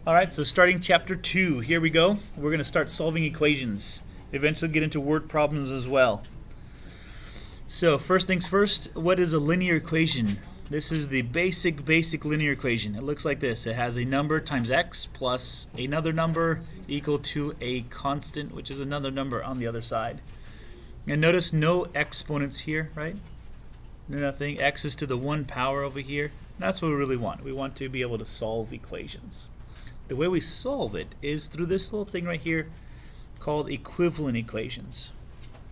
Alright, so starting chapter 2, here we go. We're going to start solving equations. Eventually get into word problems as well. So first things first, what is a linear equation? This is the basic linear equation. It looks like this. It has a number times x plus another number equal to a constant, which is another number on the other side. And notice no exponents here, right? No nothing. X is to the 1 power over here. That's what we really want. We want to be able to solve equations. The way we solve it is through this little thing right here called equivalent equations.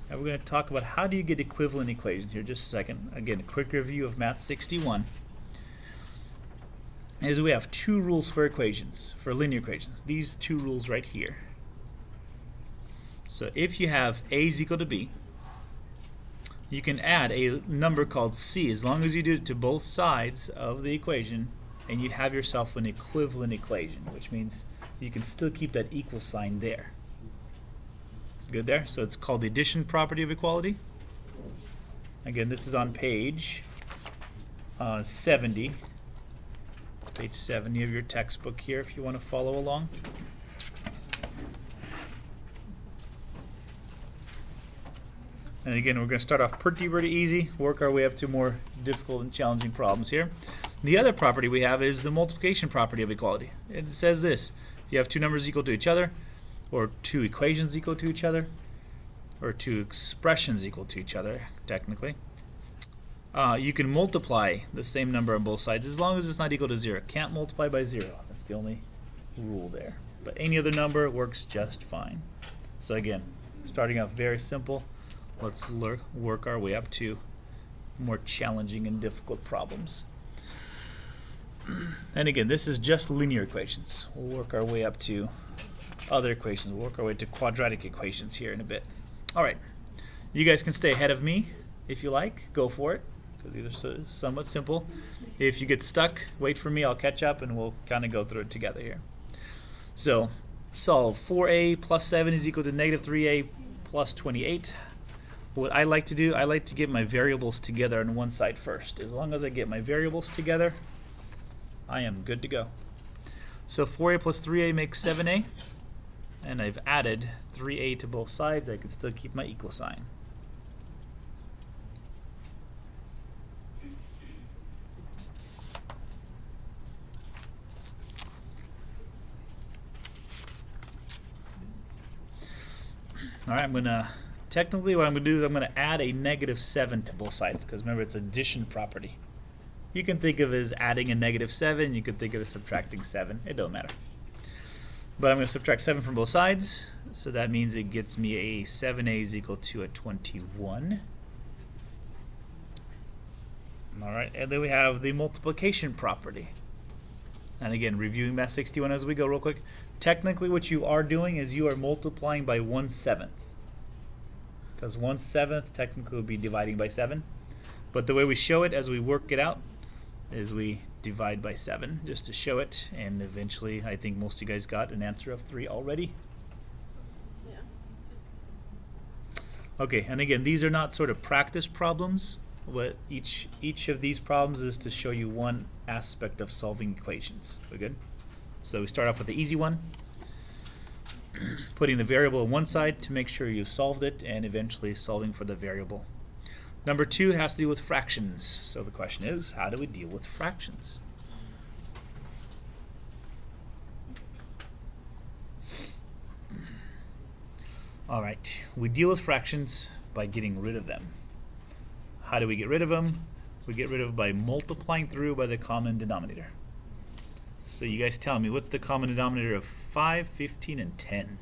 And we're going to talk about how do you get equivalent equations here just a second. Again, a quick review of Math 61. Is we have two rules for equations, for linear equations. These two rules right here. So if you have a is equal to b, you can add a number called c as long as you do it to both sides of the equation, and you have yourself an equivalent equation, which means you can still keep that equal sign there. Good there? So it's called the addition property of equality. Again, this is on page 70. Page 70 of your textbook here if you want to follow along. And again, we're going to start off pretty easy, work our way up to more difficult and challenging problems here. The other property we have is the multiplication property of equality. It says this: if you have two numbers equal to each other, or two equations equal to each other, or two expressions equal to each other, technically, you can multiply the same number on both sides as long as it's not equal to 0. Can't multiply by 0. That's the only rule there. But any other number works just fine. So again, starting off very simple, let's work our way up to more challenging and difficult problems. And again, this is just linear equations. We'll work our way up to other equations. We'll work our way to quadratic equations here in a bit. Alright, you guys can stay ahead of me if you like. Go for it, because these are somewhat simple. If you get stuck, wait for me. I'll catch up and we'll kind of go through it together here. So, solve 4a plus 7 is equal to negative 3a plus 28. What I like to do, I like to get my variables together on one side first. As long as I get my variables together, I am good to go. So 4a plus 3a makes 7a, and I've added 3a to both sides. I can still keep my equal sign. Alright, technically what I'm going to do is I'm going to add a negative 7 to both sides, because remember it's addition property. You can think of it as adding a negative 7, you could think of it as subtracting 7, it don't matter. But I'm going to subtract 7 from both sides, so that means it gets me a 7a is equal to a 21. Alright, and then we have the multiplication property. And again, reviewing Math 61 as we go real quick. Technically what you are doing is you are multiplying by 1/7. Because 1/7 technically would be dividing by 7. But the way we show it as we work it out is we divide by 7 just to show it, and eventually I think most of you guys got an answer of 3 already. Yeah. Okay, and again, these are not sort of practice problems. What each of these problems is to show you one aspect of solving equations. We good? So we start off with the easy one, putting the variable on one side to make sure you've solved it, and eventually solving for the variable. Number 2 has to do with fractions. So the question is, how do we deal with fractions? Alright, we deal with fractions by getting rid of them. How do we get rid of them? We get rid of by multiplying through by the common denominator. So you guys tell me, what's the common denominator of 5, 15, and 10?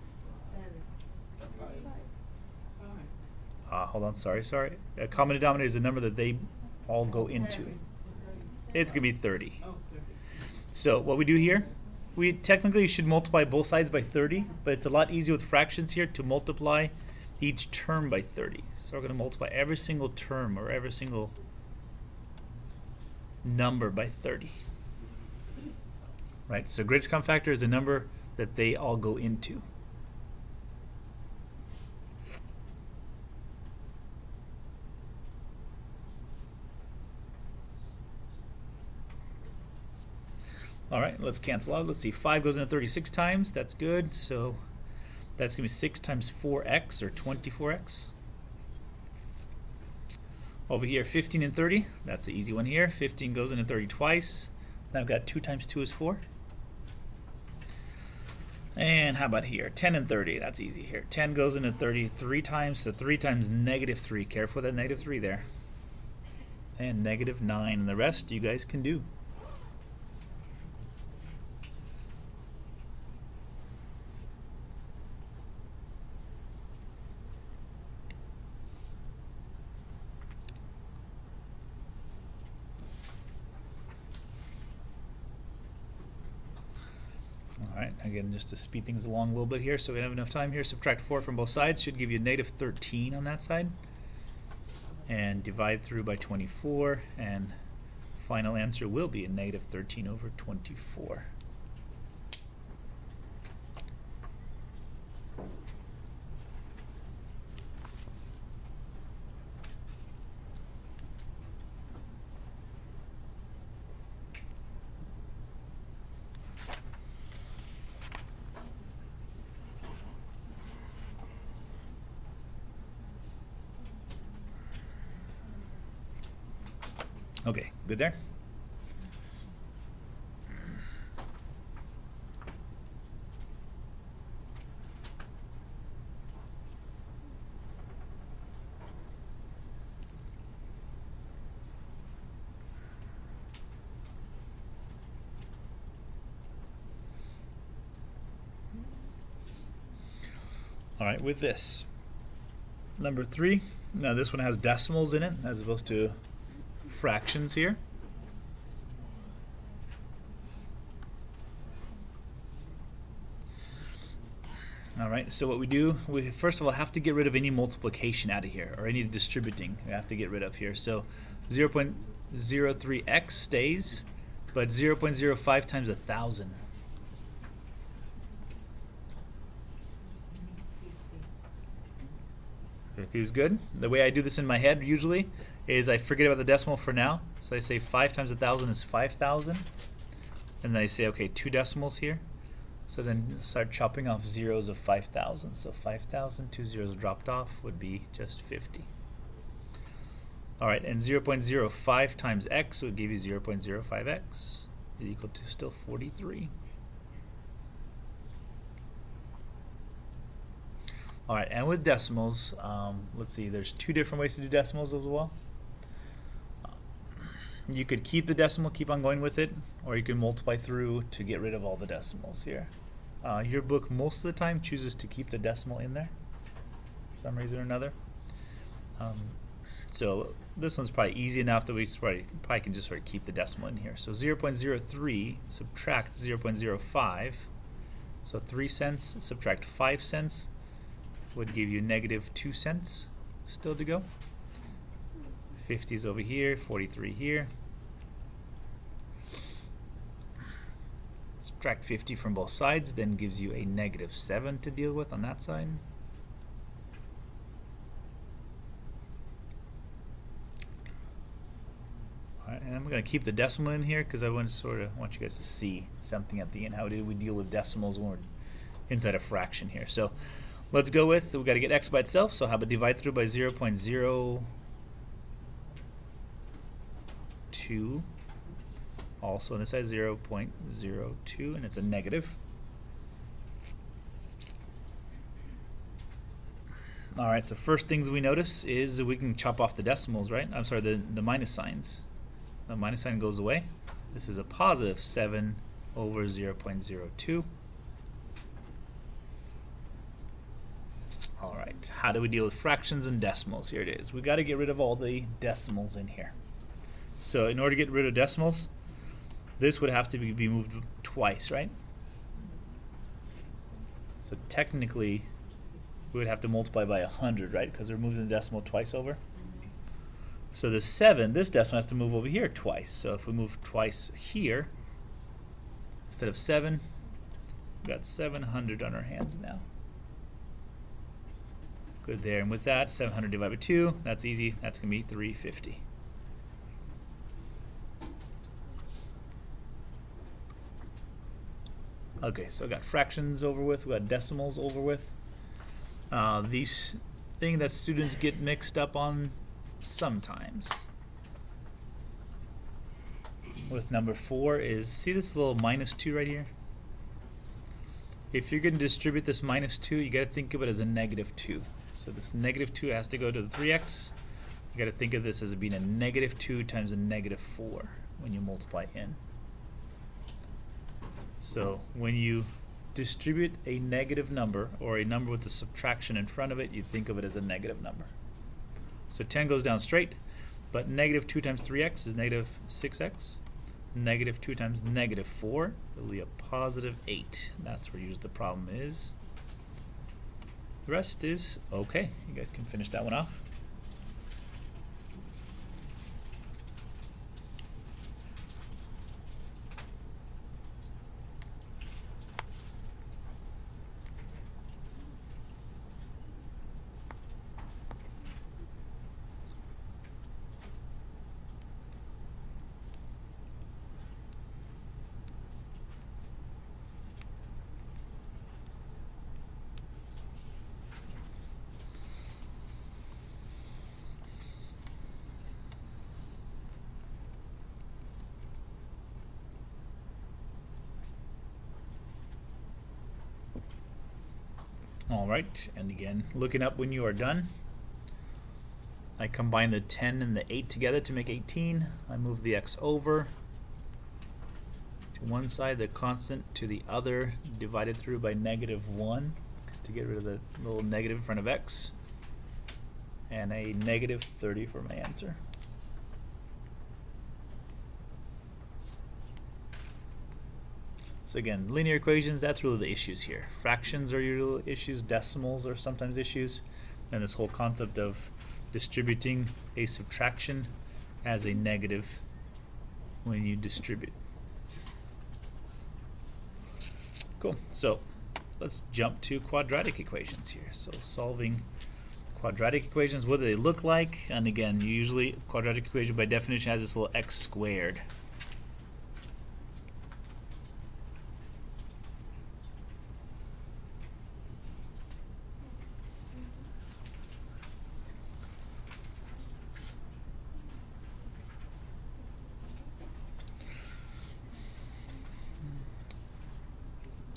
Hold on, sorry. A common denominator is a number that they all go into. It's going to be 30. So what we do here, we technically should multiply both sides by 30, but it's a lot easier with fractions here to multiply each term by 30. So we're going to multiply every single term or every single number by 30. Right? So greatest common factor is a number that they all go into. All right, let's cancel out. Let's see, 5 goes into 36 times. That's good. So that's going to be 6 times 4x, or 24x. Over here, 15 and 30. That's an easy one here. 15 goes into 30 twice. Now I've got 2 times 2 is 4. And how about here? 10 and 30. That's easy here. 10 goes into 30 3 times, so 3 times negative 3. Careful with that negative 3 there. And negative 9. And the rest you guys can do. Alright, again, just to speed things along a little bit here so we have enough time here. Subtract 4 from both sides should give you negative 13 on that side. And divide through by 24, and final answer will be a negative 13 over 24. Okay, good there? All right, with this, number 3, now this one has decimals in it as opposed to fractions here. All right, so what we do, we first of all have to get rid of any multiplication out of here, or any distributing we have to get rid of here. So 0.03x stays, but 0.05 times 1,000. Is good. The way I do this in my head usually is I forget about the decimal for now. So I say 5 times 1,000 is 5,000. And then I say, okay, 2 decimals here. So then start chopping off zeros of 5,000. So 5,000, 2 zeros dropped off would be just 50. All right, and 0.05 times x would give you 0.05x is equal to still 43. All right, and with decimals, let's see, there's 2 different ways to do decimals as well. You could keep the decimal, keep on going with it, or you can multiply through to get rid of all the decimals here. Your book most of the time chooses to keep the decimal in there for some reason or another. So this one's probably easy enough that we probably can just sort of keep the decimal in here. So 0.03 subtract 0.05, so 3 cents subtract 5 cents would give you negative 2 cents still to go. 50 is over here, 43 here. Subtract 50 from both sides, then gives you a negative 7 to deal with on that side. Alright, and I'm going to keep the decimal in here because I want you guys to see something at the end. How do we deal with decimals when we're inside a fraction here? So let's go with, we've got to get x by itself, so how about divide through by 0.02. Also on this side 0.02, and it's a negative. Alright, so first things we notice is we can chop off the decimals, right? I'm sorry, the minus signs. The minus sign goes away. This is a positive 7 over 0.02. Alright, how do we deal with fractions and decimals? Here it is. We've got to get rid of all the decimals in here. So in order to get rid of decimals, this would have to be moved twice, right? So technically, we would have to multiply by 100, right? Because we're moving the decimal twice over. So the 7, this decimal has to move over here twice. So if we move twice here, instead of 7, we've got 700 on our hands now. Good there. And with that, 700 divided by 2, that's easy. That's going to be 350. Okay, so we got fractions over with, we got decimals over with. These thing that students get mixed up on sometimes with number 4 is, see this little -2 right here? If you're going to distribute this -2, you got to think of it as a -2. So this -2 has to go to the 3x. You got to think of this as being a -2 times a -4 when you multiply in. So when you distribute a negative number or a number with a subtraction in front of it, you think of it as a negative number. So 10 goes down straight, but -2 times 3x is -6x. -2 times -4 will be a +8. That's where usually the problem is. The rest is okay. You guys can finish that one off. Alright, and again, looking up when you are done. I combine the 10 and the 8 together to make 18. I move the x over to one side, the constant to the other, divided through by -1 to get rid of the little negative in front of x, and a -30 for my answer. So again, linear equations, that's really the issues here. Fractions are your issues, decimals are sometimes issues, and this whole concept of distributing a subtraction as a negative when you distribute. Cool, so let's jump to quadratic equations here. So solving quadratic equations, what do they look like? And again, usually quadratic equation by definition has this little x squared.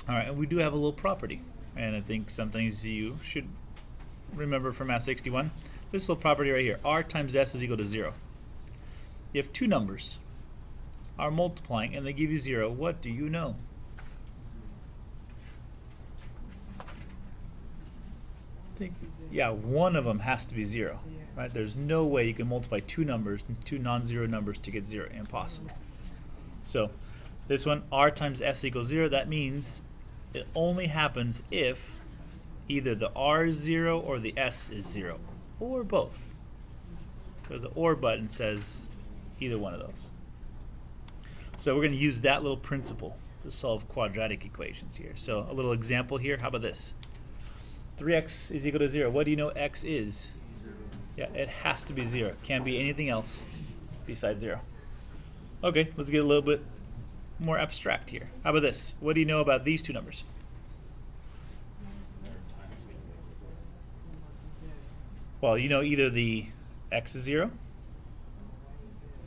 Alright, and we do have a little property, and I think some things you should remember from Math 61. This little property right here, r times s is equal to 0. If two numbers are multiplying and they give you 0, what do you know? Yeah, one of them has to be 0, right? There's no way you can multiply two numbers, two non-zero numbers to get 0. Impossible. So this one, r times s equals 0, that means it only happens if either the r is 0 or the s is 0, or both, because the or button says either one of those. So we're going to use that little principle to solve quadratic equations here. So a little example here, how about this? 3x is equal to 0. What do you know x is? 0. Yeah, it has to be 0. Can't be anything else besides 0. Okay, let's get a little bit more abstract here. How about this? What do you know about these two numbers? Well, you know either the x is 0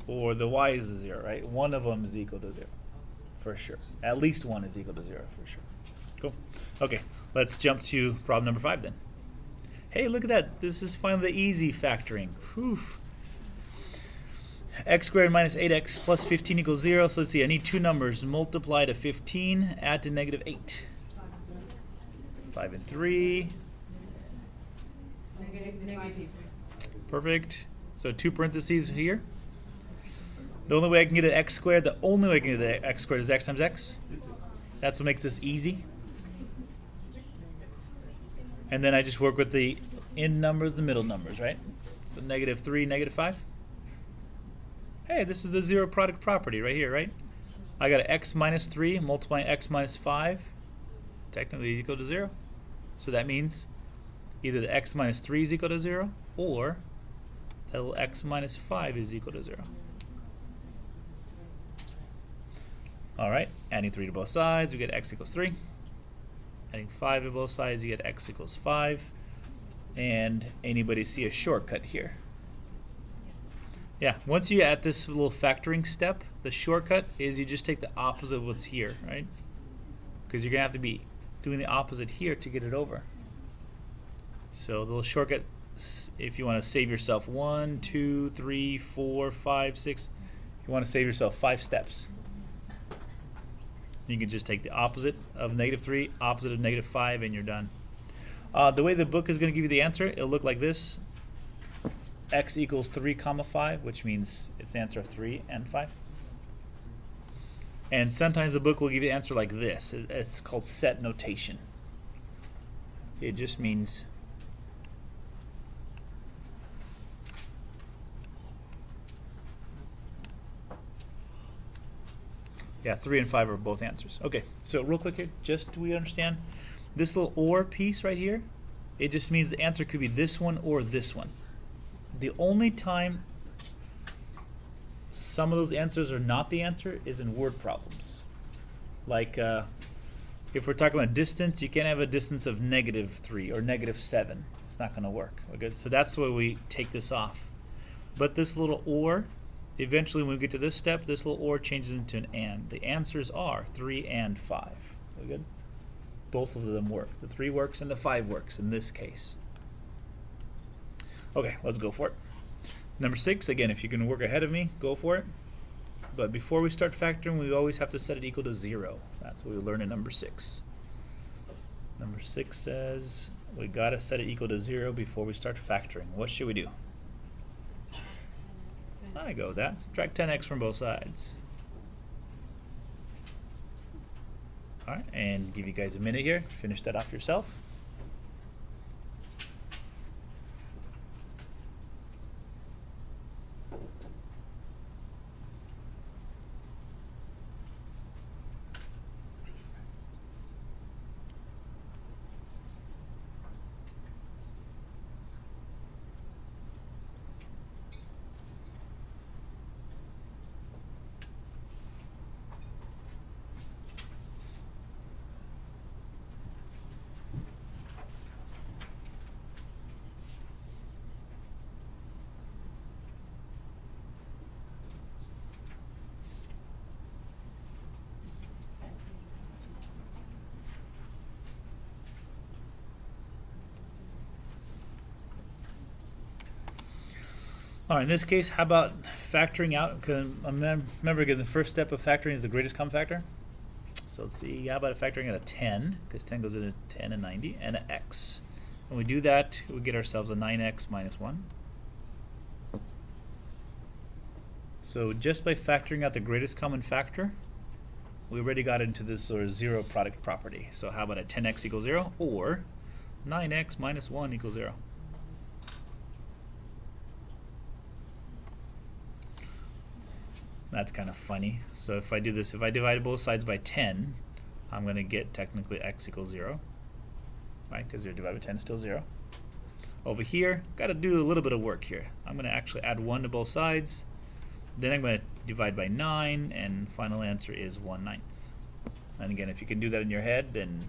or the y is the 0, right? One of them is equal to 0 for sure. At least one is equal to 0 for sure. Cool. Okay, let's jump to problem number 5 then. Hey, look at that. This is finally the easy factoring. Whew. X squared minus 8x plus 15 equals 0. So let's see, I need two numbers. Multiply to 15, add to -8. 5 and 3. Negative. Perfect. So two parentheses here. The only way I can get an x squared, the only way I can get an x squared is x times x. That's what makes this easy. And then I just work with the end numbers, the middle numbers, right? So -3, -5. Hey, this is the zero product property right here, right? I got an x minus 3 multiplying x minus 5, technically equal to 0. So that means either the x minus 3 is equal to 0 or that little x minus 5 is equal to 0. All right, adding 3 to both sides, we get x equals 3. Adding 5 to both sides, you get x equals 5. And anybody see a shortcut here? Yeah, once you add this little factoring step, the shortcut is you just take the opposite of what's here, right? Because you're going to have to be doing the opposite here to get it over. So the little shortcut, if you want to save yourself 1, 2, 3, 4, 5, 6, you want to save yourself 5 steps. You can just take the opposite of -3, opposite of -5, and you're done. The way the book is going to give you the answer, it'll look like this. X equals 3, 5, which means it's the answer of 3 and 5. And sometimes the book will give you the answer like this. It's called set notation. It just means yeah, 3 and 5 are both answers. Okay, so real quick here, just so we understand, this little or piece right here, it just means the answer could be this one or this one. The only time some of those answers are not the answer is in word problems. Like if we're talking about distance, you can't have a distance of -3 or -7. It's not going to work. Okay, so that's why we take this off. But this little or, eventually when we get to this step, this little or changes into an and. The answers are 3 and 5. We good? Both of them work. The 3 works and the 5 works in this case. Okay, let's go for it. Number 6, again, if you can work ahead of me, go for it. But before we start factoring, we always have to set it equal to 0. That's what we learned in number 6. Number 6 says we gotta set it equal to 0 before we start factoring. What should we do? I go with that. Subtract 10x from both sides. All right, and give you guys a minute here. Finish that off yourself. All right, in this case, how about factoring out? Remember again, the first step of factoring is the greatest common factor. So let's see, how about factoring out a 10, because 10 goes into 10 and 90, and an x. When we do that, we get ourselves a 9x minus 1. So just by factoring out the greatest common factor, we already got into this sort of zero product property. So how about a 10x equals 0, or 9x minus 1 equals 0? That's kind of funny. So if I do this, if I divide both sides by 10, I'm going to get technically x equals 0, right? Because 0 divided by 10 is still 0. Over here, got to do a little bit of work here. I'm going to actually add 1 to both sides. Then I'm going to divide by 9, and final answer is 1/9. And again, if you can do that in your head, then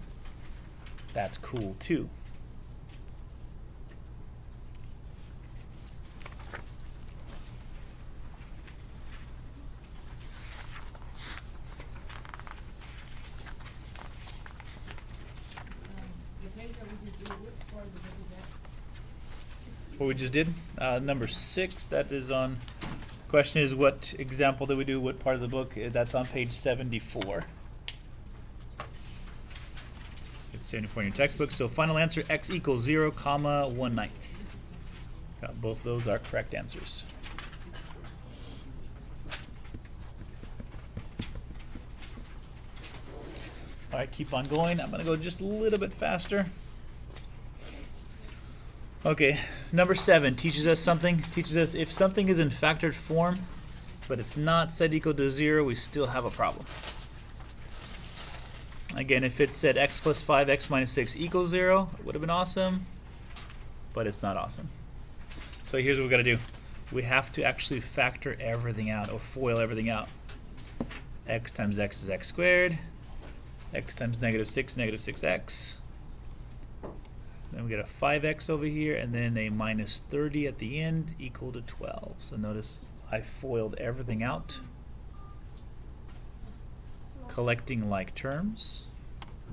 that's cool too. What we just did, number 6, that is on, question is what example did we do, what part of the book? That's on page 74. It's 74 in your textbook. So final answer, x equals 0, 1/9. Both of those are correct answers. All right, keep on going. I'm going to go just a little bit faster. Okay, number 7 teaches us something. Teaches us if something is in factored form, but it's not set equal to 0, we still have a problem. Again, if it said x plus 5, x minus 6 equals 0, it would have been awesome, but it's not awesome. So here's what we got to do. We have to actually factor everything out, or FOIL everything out. X times x is x squared. X times negative 6, negative 6x. Then we get a 5x over here, and then a minus 30 at the end, equal to 12. So notice I FOILed everything out, collecting like terms.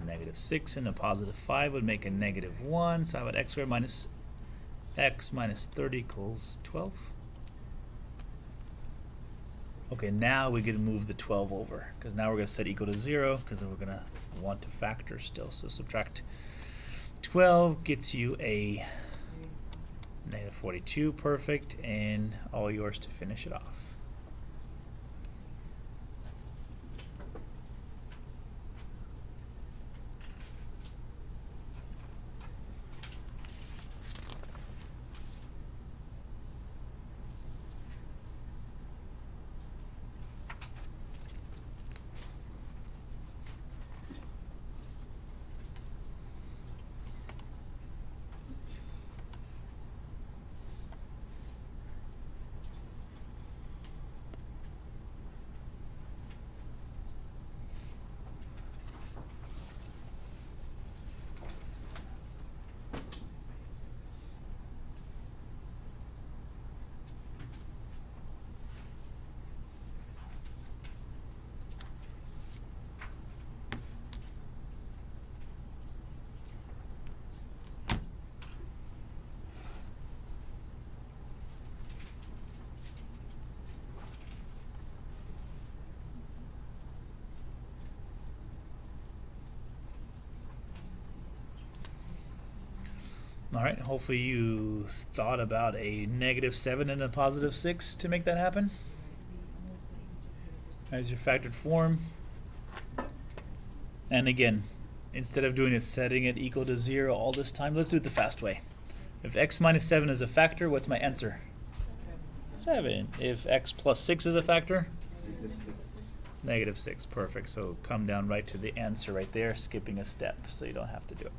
Negative 6 and a positive 5 would make a negative 1. So how about x squared minus x minus 30 equals 12? Okay, now we can move the 12 over, because now we're going to set equal to 0, because we're going to want to factor still. So subtract 12 gets you a negative 42, perfect, and all yours to finish it off. Alright, hopefully you thought about a negative 7 and a positive 6 to make that happen. As your factored form. And again, instead of doing it setting it equal to 0 all this time, let's do it the fast way. If x minus 7 is a factor, what's my answer? 7. If x plus 6 is a factor? Negative 6. Perfect. So come down right to the answer right there, skipping a step so you don't have to do it.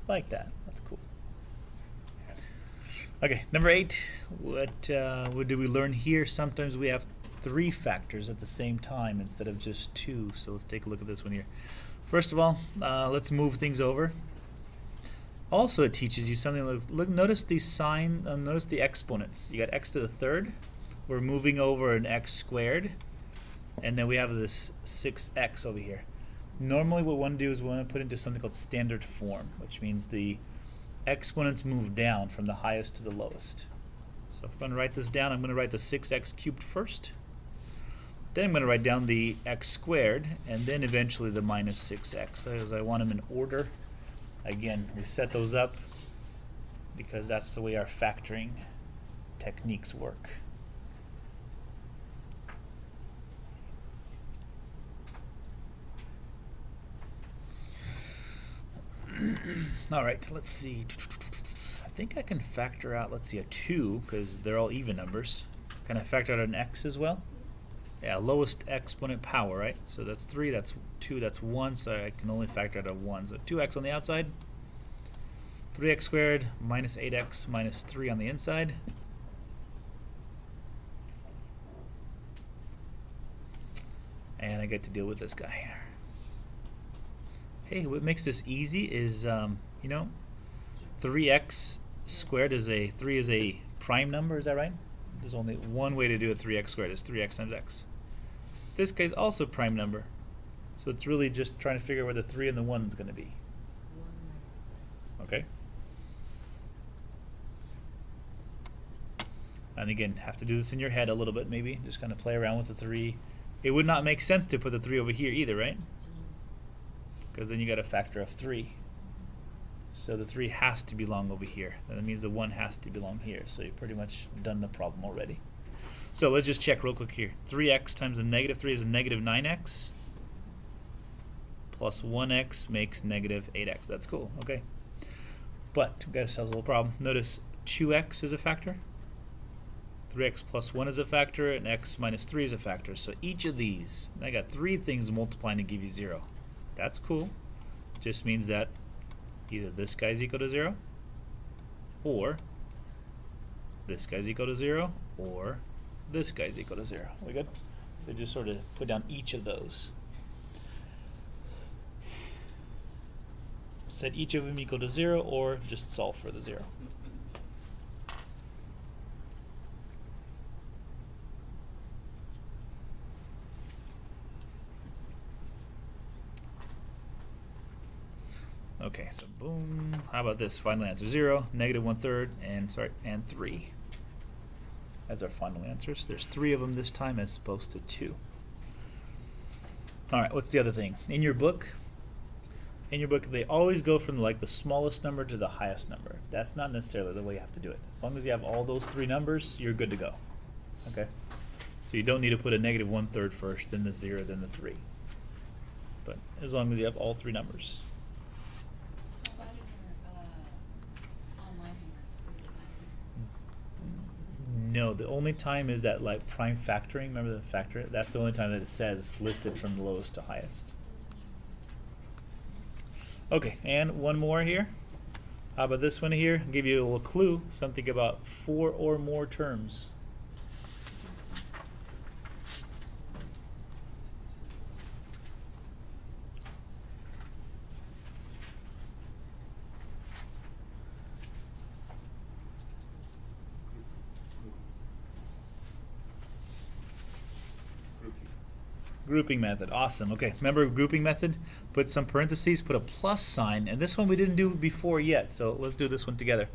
Like that. That's cool. Okay, number 8. What do we learn here? Sometimes we have 3 factors at the same time instead of just 2. So let's take a look at this one here. First of all, let's move things over. Also, it teaches you something like, look, notice the sign, notice the exponents. You got x to the 3rd. We're moving over an x squared. And then we have this 6x over here. Normally what we want to do is we want to put into something called standard form, which means the exponents move down from the highest to the lowest. So if I'm going to write this down, I'm going to write the 6x cubed first. Then I'm going to write down the x squared, and then eventually the minus 6x, as I want them in order. Again, we set those up because that's the way our factoring techniques work. All right, let's see. I think I can factor out, let's see, a 2, because they're all even numbers. Can I factor out an x as well? Yeah, lowest exponent power, right? So that's 3, that's 2, that's 1, so I can only factor out a 1. So 2x on the outside, 3x squared minus 8x minus 3 on the inside. And I get to deal with this guy here. Hey, what makes this easy is, you know, 3x squared is 3 is a prime number, is that right? There's only one way to do a 3x squared, is 3x times x. This guy's also prime number. So it's really just trying to figure out where the 3 and the 1 is going to be. Okay? And again, have to do this in your head a little bit maybe. Just kind of play around with the 3. It would not make sense to put the 3 over here either, right? Because then you got a factor of 3. So the 3 has to belong over here. That means the 1 has to belong here. So you've pretty much done the problem already. So let's just check real quick here. 3x times the negative 3 is a negative 9x. Plus 1x makes negative 8x. That's cool. Okay. But we've got ourselves a little problem. Notice 2x is a factor. 3x plus 1 is a factor. And x minus 3 is a factor. So each of these, I got 3 things multiplying to give you 0. That's cool. Just means that either this guy's equal to 0 or this guy's equal to 0, or this guy's equal to 0. We good? So just sort of put down each of those. Set each of them equal to 0, or just solve for the 0. Okay, so boom. How about this? Final answer 0, negative 1/3, and 3 as our final answers. There's 3 of them this time as opposed to 2. All right, what's the other thing? In your book, they always go from like the smallest number to the highest number. That's not necessarily the way you have to do it. As long as you have all those 3 numbers, you're good to go. Okay? So you don't need to put a negative 1/3 first, then the 0, then the 3. But as long as you have all 3 numbers. No, the only time is that like prime factoring. Remember the factor? That's the only time that it says listed from lowest to highest. Okay, and one more here. How about this one here? I'll give you a little clue. Something about 4 or more terms. Grouping method, awesome. Okay, remember grouping method? Put some parentheses, put a plus sign, and this one we didn't do before yet, so let's do this one together.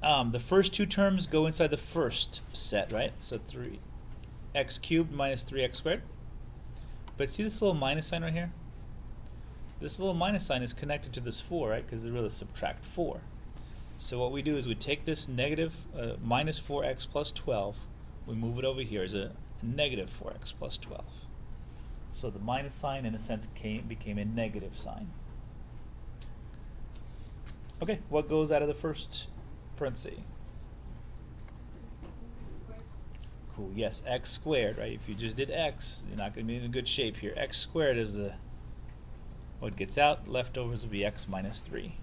The first 2 terms go inside the first set, right? So 3x cubed minus 3x squared. But see this little minus sign right here? This little minus sign is connected to this 4, right? Because it's really subtract 4. So what we do is we take this negative minus 4x plus 12, we move it over here as a negative 4x plus 12. So the minus sign in a sense became a negative sign. Okay, what goes out of the first parenthesis? Cool, yes, x squared, right? If you just did x, you're not going to be in a good shape here. X squared is what gets out. Leftovers will be x minus 3.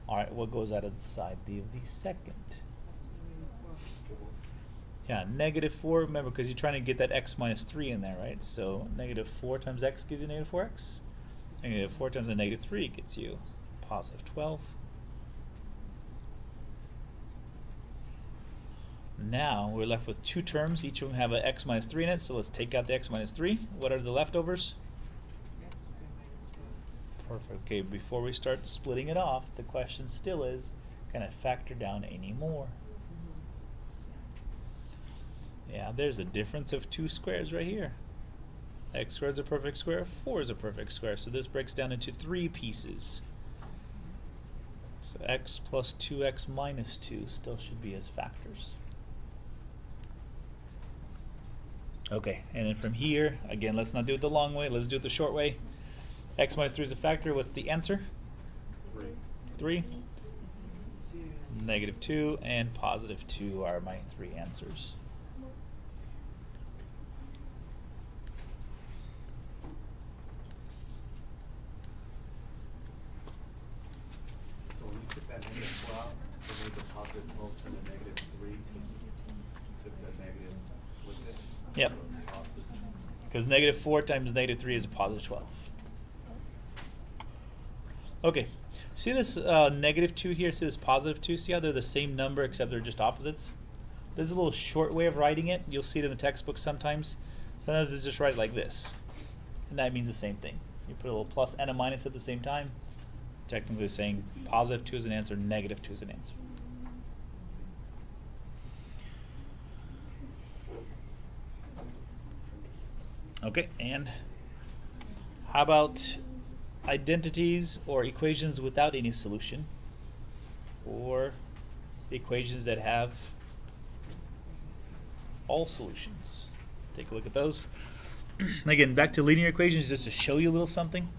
Alright, what goes out of the side of the second? Yeah, negative 4, remember, because you're trying to get that x minus 3 in there, right? So negative 4 times x gives you negative 4x. Negative 4 times a negative 3 gets you positive 12. Now we're left with 2 terms. Each of them have an x minus 3 in it, so let's take out the x minus 3. What are the leftovers? Perfect. Okay, before we start splitting it off, the question still is, can I factor down any more? Yeah, there's a difference of 2 squares right here. X squared is a perfect square, 4 is a perfect square. So this breaks down into 3 pieces. So x plus 2x minus 2 still should be as factors. Okay, and then from here, again, let's not do it the long way, let's do it the short way. X minus 3 is a factor. What's the answer? 3. Negative 2 and positive 2 are my 3 answers. So when you took that negative 4 out, it made the positive 12 turn to negative 3 because you took that negative with it? Yep. Because negative 4 times negative 3 is a positive 12. Okay. See this negative 2 here? See this positive 2? See how they're the same number except they're just opposites? There's a little short way of writing it. You'll see it in the textbook sometimes. Sometimes it's just write like this. And that means the same thing. You put a little plus and a minus at the same time. Technically saying positive 2 is an answer, negative 2 is an answer. Okay, and how about identities or equations without any solution, or equations that have all solutions? Let's take a look at those. Again, back to linear equations just to show you a little something.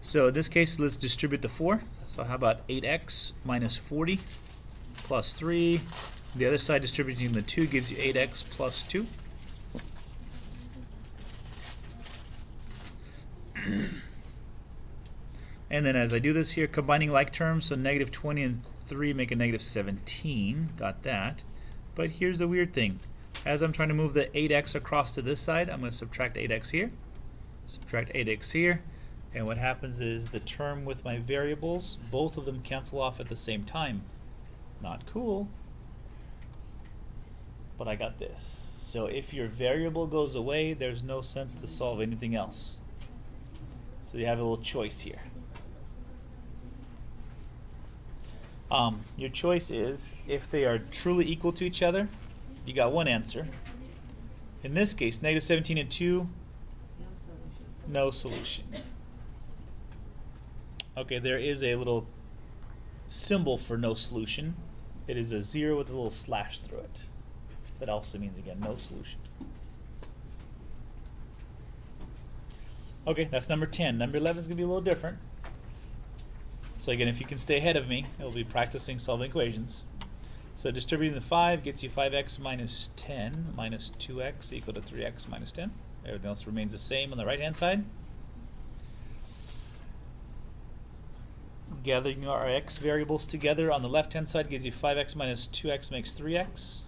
So in this case, let's distribute the 4. So how about 8x minus 40 plus 3. The other side distributing the 2 gives you 8x plus 2. And then as I do this here, combining like terms, so negative 20 and 3, make a negative 17. Got that. But here's the weird thing. As I'm trying to move the 8x across to this side, I'm going to subtract 8x here, subtract 8x here, and what happens is the term with my variables, both of them cancel off at the same time. Not cool, but I got this. So if your variable goes away, there's no sense to solve anything else. So you have a little choice here. Your choice is, if they are truly equal to each other, you got one answer. In this case, negative 17 and 2, no solution. Okay, there is a little symbol for no solution. It is a 0 with a little slash through it. That also means, again, no solution. Okay, that's number 10. Number 11 is going to be a little different. So again, if you can stay ahead of me, it'll be practicing solving equations. So distributing the 5 gets you 5x minus 10 minus 2x equal to 3x minus 10. Everything else remains the same on the right-hand side. Gathering our x variables together on the left-hand side gives you 5x minus 2x makes 3x.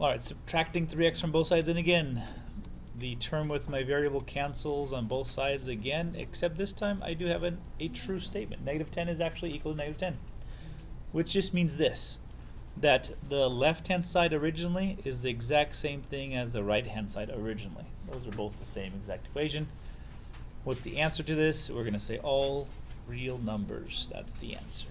Alright, subtracting 3x from both sides, and again, the term with my variable cancels on both sides again, except this time I do have a true statement. Negative 10 is actually equal to negative 10, which just means this, that the left-hand side originally is the exact same thing as the right-hand side originally. Those are both the same exact equation. What's the answer to this? We're going to say all real numbers. That's the answer.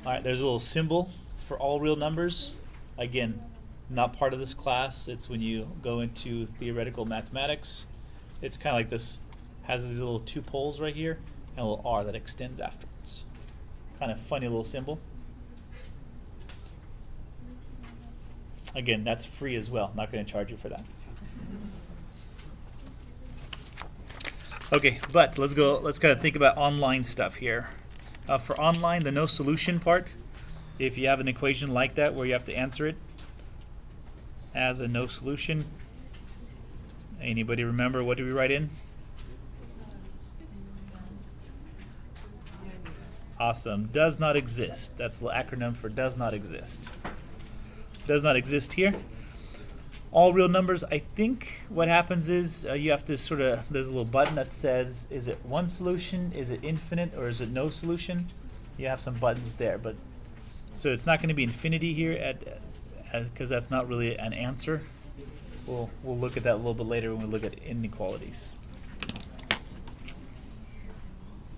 Alright, there's a little symbol for all real numbers. Again, not part of this class. It's when you go into theoretical mathematics. It's kind of like this, has these little two poles right here, and a little R that extends afterwards. Kind of funny little symbol. Again, that's free as well. Not going to charge you for that. Okay, but let's kind of think about online stuff here. For online, the no solution part, if you have an equation like that where you have to answer it as a no solution, anybody remember what do we write in? Awesome. Does not exist. That's the acronym for does not exist. Does not exist here. All real numbers, I think what happens is you have to sort of, there's a little button that says, is it one solution, is it infinite, or is it no solution? You have some buttons there, but so it's not going to be infinity here because that's not really an answer. We'll look at that a little bit later when we look at inequalities.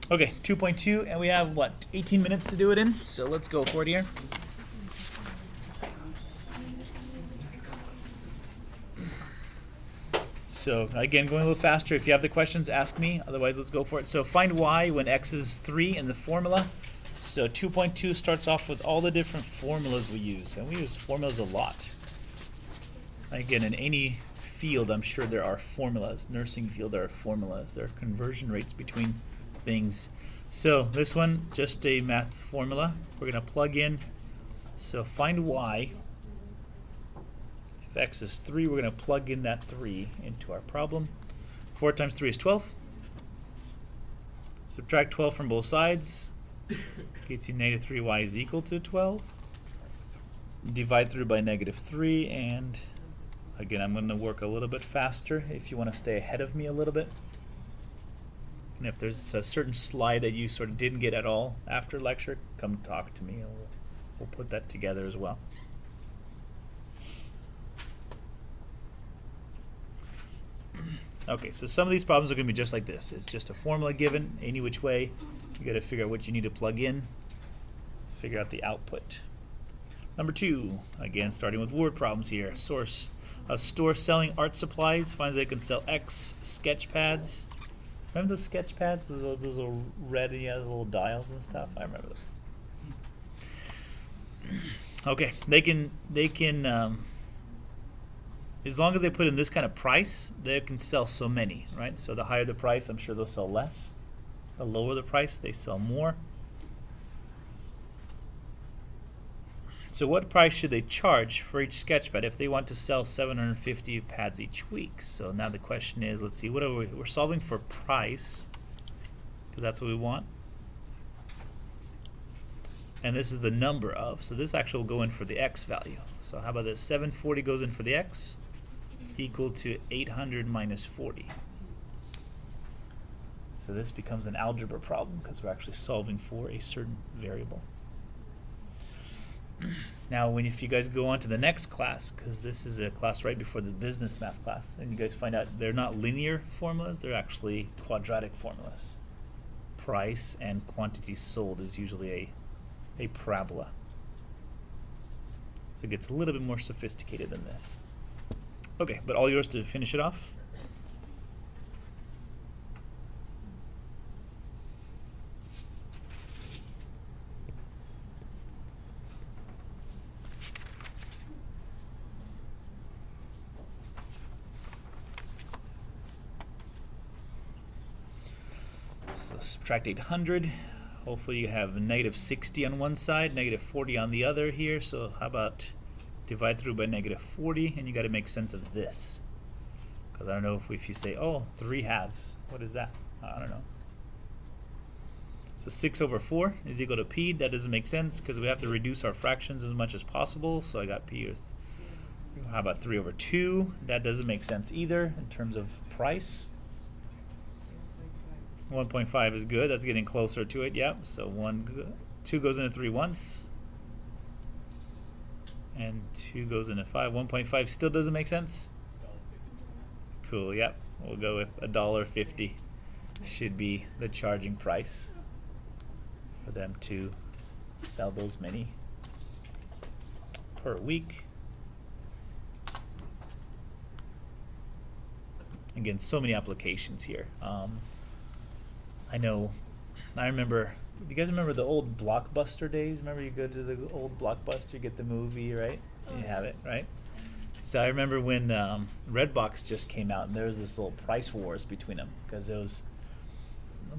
Okay, 2.2, and we have what, 18 minutes to do it in? So let's go for it here. So again, going a little faster. If you have the questions, ask me. Otherwise, let's go for it. So find y when x is 3 in the formula. So 2.2 starts off with all the different formulas we use. And we use formulas a lot. Again, in any field, I'm sure there are formulas. Nursing field, there are formulas. There are conversion rates between things. So this one, just a math formula. We're going to plug in. So find y. If x is 3, we're going to plug in that 3 into our problem. 4 times 3 is 12. Subtract 12 from both sides. Gets you negative 3y is equal to 12. Divide through by negative 3, and again, I'm going to work a little bit faster if you want to stay ahead of me a little bit. And if there's a certain slide that you sort of didn't get at all after lecture, come talk to me and we'll put that together as well. Okay, so some of these problems are going to be just like this. It's just a formula given, any which way. You got to figure out what you need to plug in, figure out the output. Number 2, again, starting with word problems here. Source: a store selling art supplies finds they can sell X sketch pads. Remember those sketch pads? Those little red, yeah, little dials and stuff? I remember those. Okay, they can as long as they put in this kind of price, they can sell so many, right? So the higher the price, I'm sure they'll sell less. The lower the price, they sell more. So what price should they charge for each sketch pad if they want to sell 750 pads each week? So now the question is, let's see, what are we're solving for price, because that's what we want. And this is the number of, so this actually will go in for the x value. So how about this? 740 goes in for the x, equal to 800 minus 40. So this becomes an algebra problem because we're actually solving for a certain variable. Now, if you guys go on to the next class, because this is a class right before the business math class, and you guys find out they're not linear formulas, they're actually quadratic formulas. Price and quantity sold is usually a parabola. So it gets a little bit more sophisticated than this. Okay, but all yours to finish it off. So subtract 800. Hopefully you have negative 60 on one side, negative 40 on the other here. So how about divide through by negative 40, and you got to make sense of this. Because I don't know if you say, oh, 3 halves. What is that? I don't know. So 6 over 4 is equal to p. That doesn't make sense because we have to reduce our fractions as much as possible. So I got p with, how about 3 over 2? That doesn't make sense either in terms of price. 1.5 is good. That's getting closer to it. Yep. So 2 goes into 3 once. And 2 goes into 5. 1.5 still doesn't make sense? Cool. Yep. We'll go with $1.50 should be the charging price for them to sell those many per week. Again, so many applications here. I remember, do you guys remember the old Blockbuster days? Remember you go to the old Blockbuster, you get the movie, right? You have it, right? So I remember when Redbox just came out and there was this little price wars between them because it was,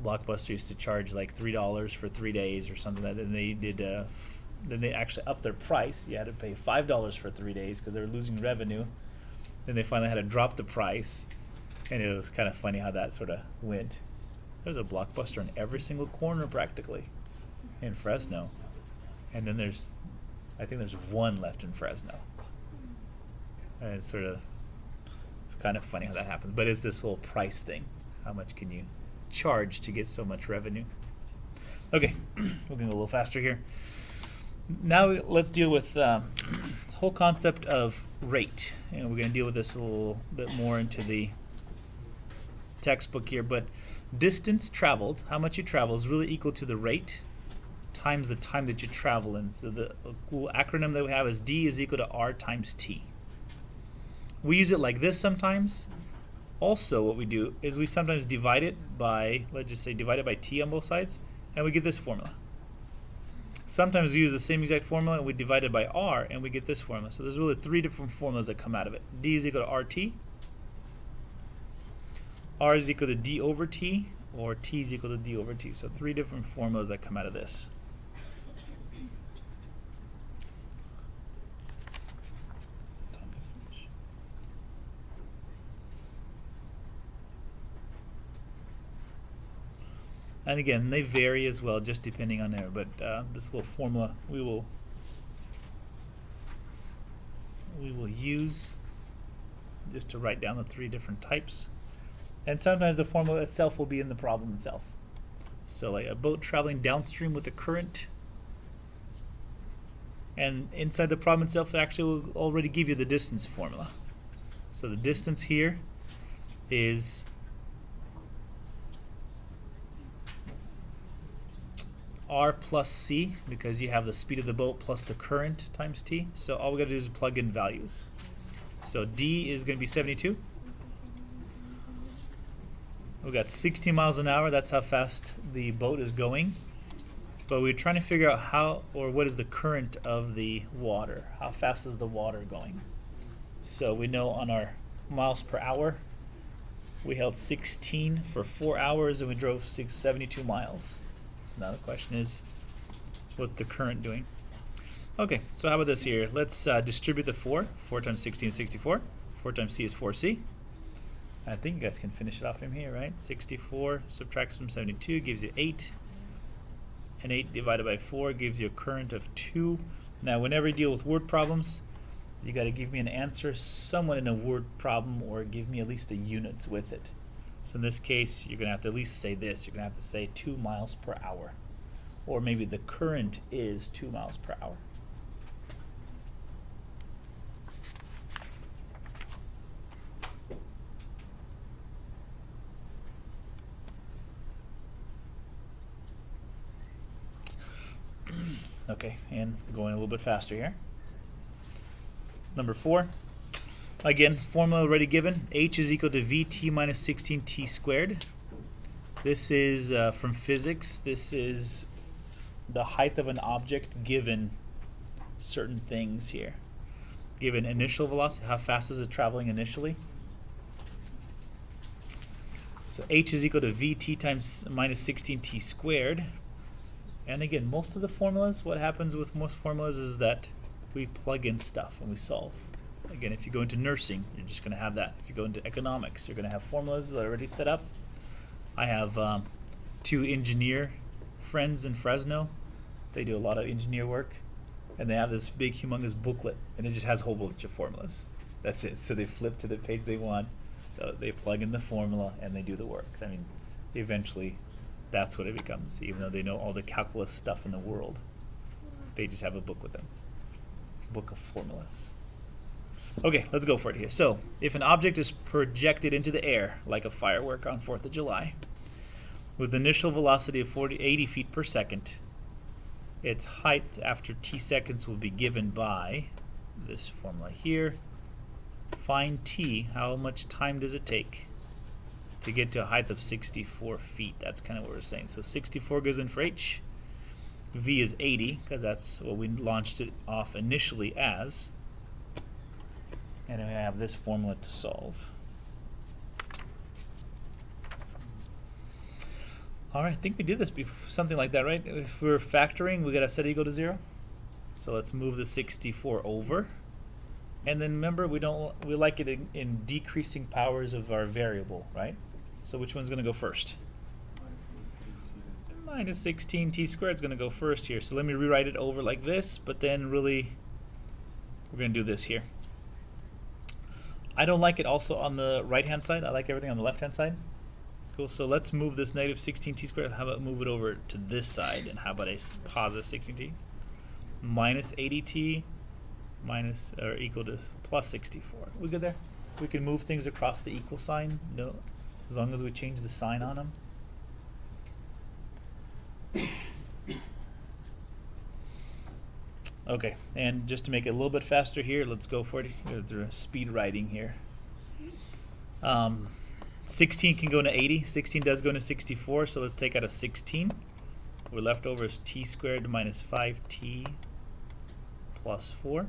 Blockbuster used to charge like $3 for 3 days or something like that, and they did, then they actually upped their price. You had to pay $5 for 3 days because they were losing revenue. Then they finally had to drop the price, and it was kind of funny how that sort of went. There's a Blockbuster in every single corner practically in Fresno, and then I think there's one left in Fresno, and it's sort of kind of funny how that happens. But it's this whole price thing. How much can you charge to get so much revenue? Okay, we're gonna go a little faster here. Now let's deal with this whole concept of rate, and we're gonna deal with this a little bit more into the textbook here, but distance traveled, how much you travel, is really equal to the rate times the time that you travel in. So the little acronym that we have is D is equal to R times T. We use it like this sometimes. Also what we do is we sometimes divide it by, let's just say divide it by T on both sides, and we get this formula. Sometimes we use the same exact formula and we divide it by R and we get this formula. So there's really 3 different formulas that come out of it. D is equal to RT. R is equal to D over T, or T is equal to D over T. So 3 different formulas that come out of this. And again, they vary as well, just depending on there. But this little formula we will use just to write down the 3 different types. And sometimes the formula itself will be in the problem itself. So like a boat traveling downstream with the current, and inside the problem itself it actually will already give you the distance formula. So the distance here is R plus C, because you have the speed of the boat plus the current times T. So all we got to do is plug in values. So D is going to be 72. We've got 16 miles an hour. That's how fast the boat is going. But we're trying to figure out how, or what is the current of the water. How fast is the water going? So we know on our miles per hour, we held 16 for 4 hours and we drove 72 miles. So now the question is, what's the current doing? Okay, so how about this here? Let's distribute the 4. 4 times 16 is 64. 4 times c is 4c. I think you guys can finish it off from here, right? 64 subtracts from 72 gives you 8. And 8 divided by 4 gives you a current of 2. Now, whenever you deal with word problems, you got to give me an answer somewhat in a word problem, or give me at least the units with it. So in this case, you're going to have to at least say this. You're going to have to say 2 miles per hour. Or maybe the current is 2 miles per hour. Okay, and going a little bit faster here. Number 4. Again, formula already given. H is equal to Vt minus 16t squared. This is from physics. This is the height of an object given certain things here. Given initial velocity, how fast is it traveling initially? So H is equal to Vt times minus 16t squared. And again, most of the formulas, what happens with most formulas is that we plug in stuff and we solve. Again, if you go into nursing, you're just going to have that. If you go into economics, you're going to have formulas that are already set up. I have 2 engineer friends in Fresno. They do a lot of engineer work. And they have this big, humongous booklet. And it just has a whole bunch of formulas. That's it. So they flip to the page they want. So they plug in the formula and they do the work. I mean, eventually, that's what it becomes, even though they know all the calculus stuff in the world. They just have a book with them. Book of formulas. Okay, let's go for it here. So, if an object is projected into the air, like a firework on 4th of July, with initial velocity of 80 feet per second, its height after t seconds will be given by this formula here. Find t, how much time does it take to get to a height of 64 feet? That's kind of what we're saying. So 64 goes in for h. V is 80, because that's what we launched it off initially as. And I have this formula to solve. All right, I think we did this before, something like that, right? If we're factoring, we got to set equal to 0. So let's move the 64 over. And then remember, we like it in decreasing powers of our variable, right? So which one's going to go first? Minus 16t squared is going to go first here. So let me rewrite it over like this, but then really we're going to do this here. I don't like it also on the right-hand side. I like everything on the left-hand side. Cool, so let's move this negative 16t squared. How about move it over to this side? And how about a positive 16t? Minus 80t minus or equal to plus 64. We good there? We can move things across the equal sign. No, as long as we change the sign on them. Okay, and just to make it a little bit faster here, let's go for it through speed writing here. 16 can go into 80. 16 does go into 64, so let's take out a 16. We're left over is t squared minus 5t plus 4.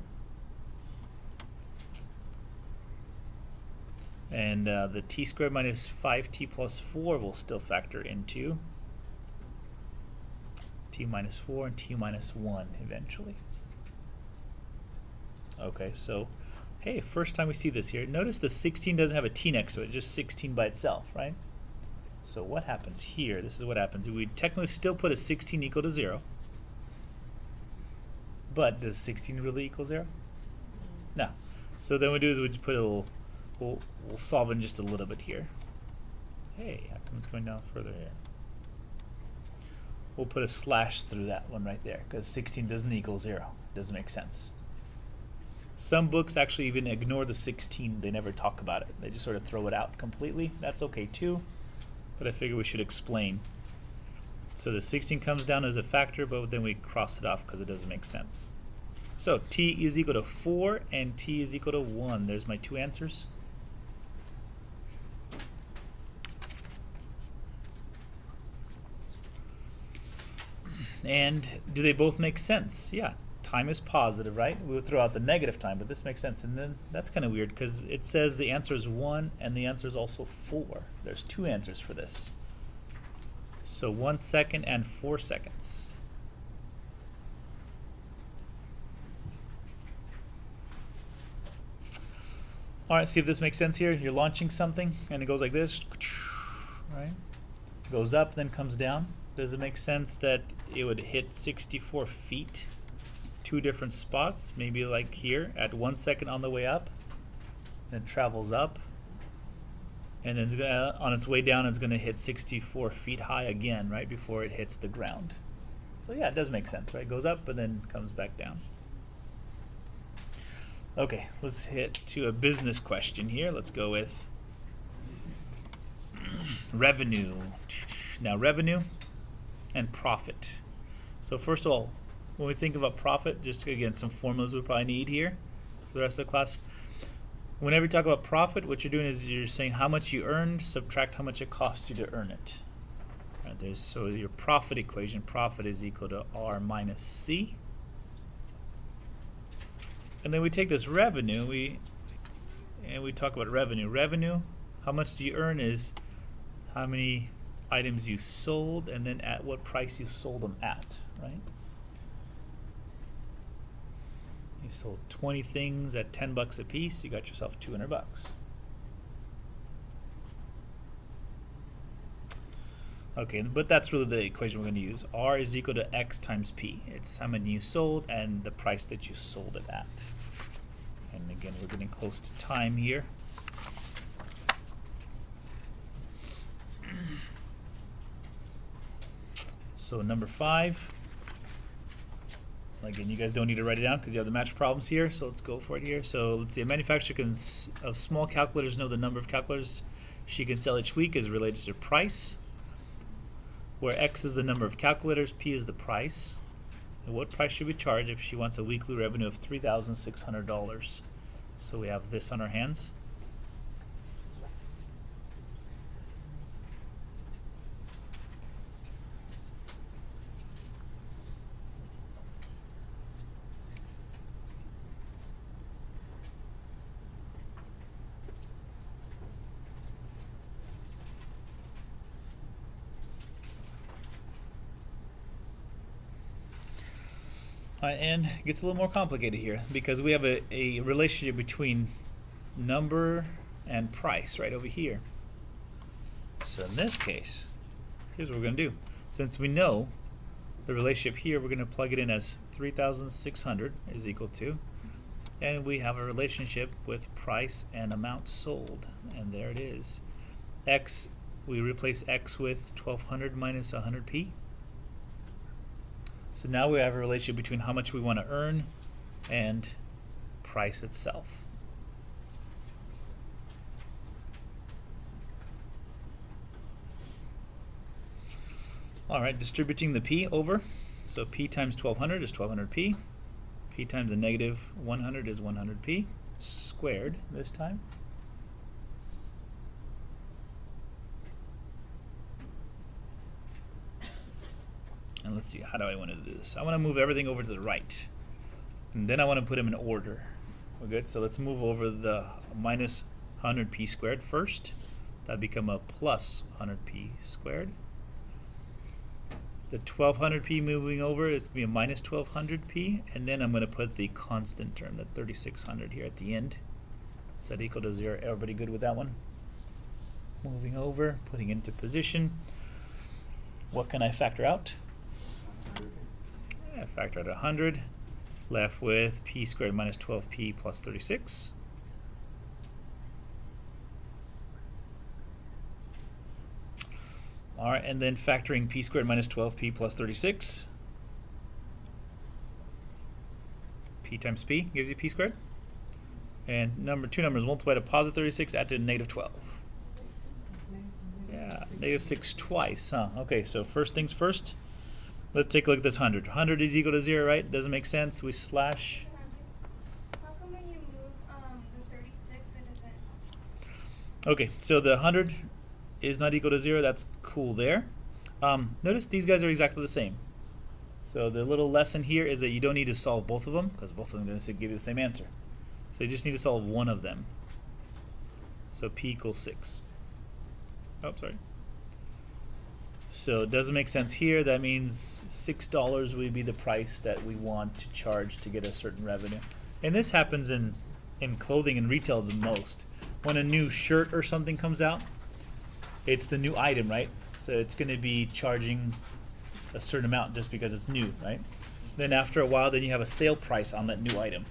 And the t squared minus 5t plus 4 will still factor into t minus 4 and t minus 1 eventually. Okay, so hey, first time we see this here. Notice the 16 doesn't have a t next to it, just 16 by itself, right? So what happens here? This is what happens. We technically still put a 16 equal to 0. But does 16 really equal 0? No. So then what we do is we just put a little, we'll solve in just a little bit here. Hey, how come it's going down further here? We'll put a slash through that one right there, because 16 doesn't equal 0. Doesn't make sense. Some books actually even ignore the 16. They never talk about it. They just sort of throw it out completely. That's okay too, but I figure we should explain. So the 16 comes down as a factor, but then we cross it off because it doesn't make sense. So t is equal to 4 and t is equal to 1. There's my two answers. And do they both make sense? Yeah. Time is positive, right? We would throw out the negative time, but this makes sense. And then that's kind of weird because it says the answer is 1 and the answer is also 4. There's two answers for this. So 1 second and 4 seconds. All right, see if this makes sense here. You're launching something and it goes like this, right? Goes up, then comes down. Does it make sense that it would hit 64 feet, two different spots, maybe like here at 1 second on the way up, then travels up, and then it's gonna, on its way down it's going to hit 64 feet high again right before it hits the ground. So yeah, it does make sense, right? It goes up and then comes back down. Okay, let's hit to a business question here. Let's go with revenue. Now revenue and profit. So first of all, when we think about profit, just again some formulas we probably need here for the rest of the class. Whenever you talk about profit, what you're doing is you're saying how much you earned, subtract how much it cost you to earn it. Right, so your profit equation, profit is equal to R minus C. And then we take this revenue, and we talk about revenue. Revenue, how much do you earn is how many items you sold and then at what price you sold them at, right? You sold 20 things at 10 bucks a piece, you got yourself 200 bucks. Okay, but that's really the equation we're going to use. R is equal to X times P. It's how many you sold and the price that you sold it at. And again, we're getting close to time here. So number 5. Again, you guys don't need to write it down because you have the match problems here, so let's go for it here. So let's see, a manufacturer of small calculators know the number of calculators she can sell each week is related to price, where X is the number of calculators, P is the price. And what price should we charge if she wants a weekly revenue of $3,600? So we have this on our hands. And it gets a little more complicated here because we have a relationship between number and price right over here. So in this case, here's what we're going to do. Since we know the relationship here, we're going to plug it in as 3,600 is equal to, and we have a relationship with price and amount sold, and there it is. X, we replace X with 1,200 minus 100p. So now we have a relationship between how much we want to earn and price itself. All right, distributing the P over. So P times 1,200 is 1,200p. P times a negative 100 is 100p squared this time. And let's see, how do I want to do this? I want to move everything over to the right. And then I want to put them in order. We're good? So let's move over the minus 100p squared first. That'll become a plus 100p squared. The 1200p moving over is going to be a minus 1200p. And then I'm going to put the constant term, the 3600 here at the end. Set equal to 0. Everybody good with that one? Moving over, putting into position. What can I factor out? I factor out 100, left with p squared minus 12p plus 36. All right, and then factoring p squared minus 12p plus 36. P times p gives you p squared. And two numbers multiply to positive 36, add to negative 12. Yeah, negative 6 twice, huh? Okay, so first things first. Let's take a look at this 100. 100 is equal to 0, right? Doesn't make sense. We slash. How come when you move the 36, it doesn't? Okay, so the 100 is not equal to 0. That's cool there. Notice these guys are exactly the same. So the little lesson here is that you don't need to solve both of them because both of them are going to give you the same answer. So you just need to solve one of them. So p equals 6. Oh, sorry. So it doesn't make sense here. That means $6 would be the price that we want to charge to get a certain revenue. And this happens in in clothing and retail the most. When a new shirt or something comes out, it's the new item, right? So it's going to be charging a certain amount just because it's new, right? Then after a while, then you have a sale price on that new item.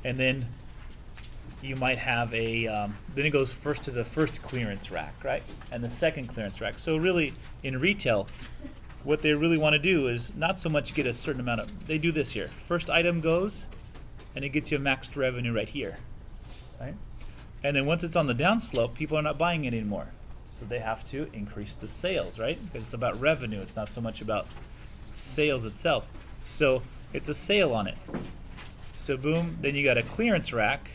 And then you might have a, then it goes first to the first clearance rack, right? And the second clearance rack. So really, in retail, what they really want to do is not so much get a certain amount of, they do this here. First item goes, and it gets you a maxed revenue right here, right? And then once it's on the downslope, people are not buying it anymore. So they have to increase the sales, right? Because it's about revenue. It's not so much about sales itself. So it's a sale on it. So boom, then you got a clearance rack.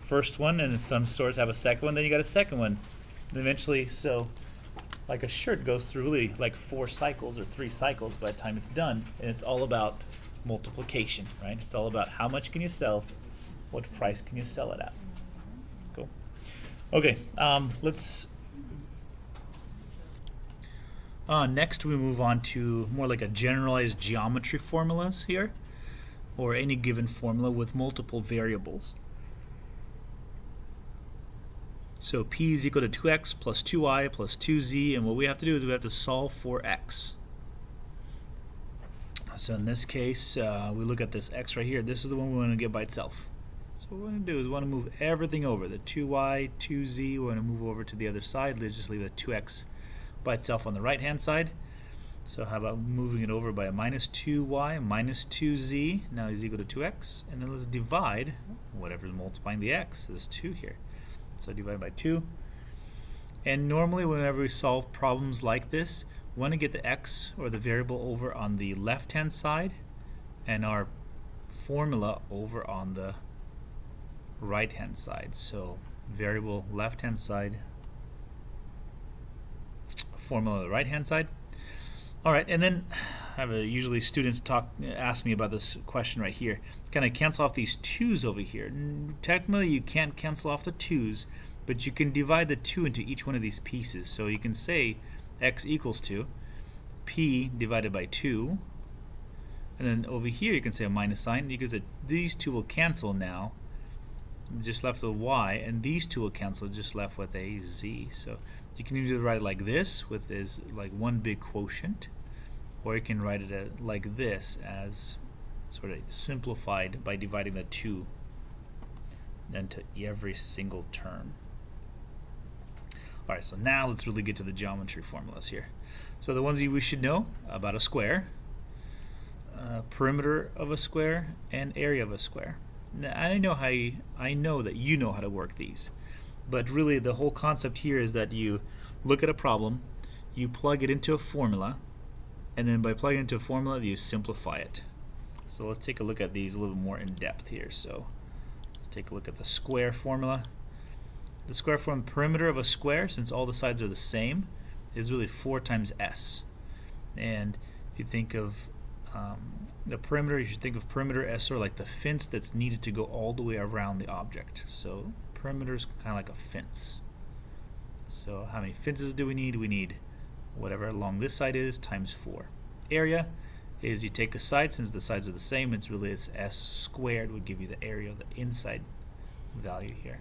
First one, and some stores have a second one, then you got a second one. And eventually, so like a shirt goes through really like 4 cycles or 3 cycles by the time it's done, and it's all about multiplication, right? It's all about how much can you sell, what price can you sell it at. Cool. Okay, let's next we move on to more like a generalized geometry formulas here, or any given formula with multiple variables. So p is equal to 2x plus 2y plus 2z, and what we have to do is we have to solve for x. So in this case, we look at this x right here. This is the one we want to get by itself. So what we're going to do is we want to move everything over. The 2y, 2z, we want to move over to the other side. Let's just leave the 2x by itself on the right-hand side. So how about moving it over by a minus 2y minus 2z, now is equal to 2x. And then let's divide whatever is multiplying the x. There's 2 here. So divide by 2. And normally whenever we solve problems like this, we want to get the x or the variable over on the left-hand side and our formula over on the right-hand side. So variable left-hand side, formula on the right-hand side. All right, and then I have usually students ask me about this question right here. Can I cancel off these 2's over here? Technically, you can't cancel off the 2's, but you can divide the 2 into each one of these pieces. So you can say x equals to p divided by 2, and then over here you can say a minus sign because these 2 will cancel now. Just left with y, and these 2 will cancel, just left with a z. So you can either write it like this, with this like one big quotient, or you can write it like this, as sort of simplified by dividing the 2 into every single term. Alright, so now let's really get to the geometry formulas here. So the ones we should know about a square, perimeter of a square, and area of a square. Now, I know that you know how to work these, but really the whole concept here is that you look at a problem, you plug it into a formula, and then by plugging it into a formula you simplify it. So let's take a look at these a little bit more in depth here. So let's take a look at the square formula. The square perimeter of a square, since all the sides are the same, is really 4 times s. And if you think of the perimeter, you should think of perimeter s or like the fence that's needed to go all the way around the object. So perimeter is kind of like a fence. So how many fences do we need? We need whatever along this side is times 4. Area is you take a side, since the sides are the same, it's s squared would give you the area of the inside value here.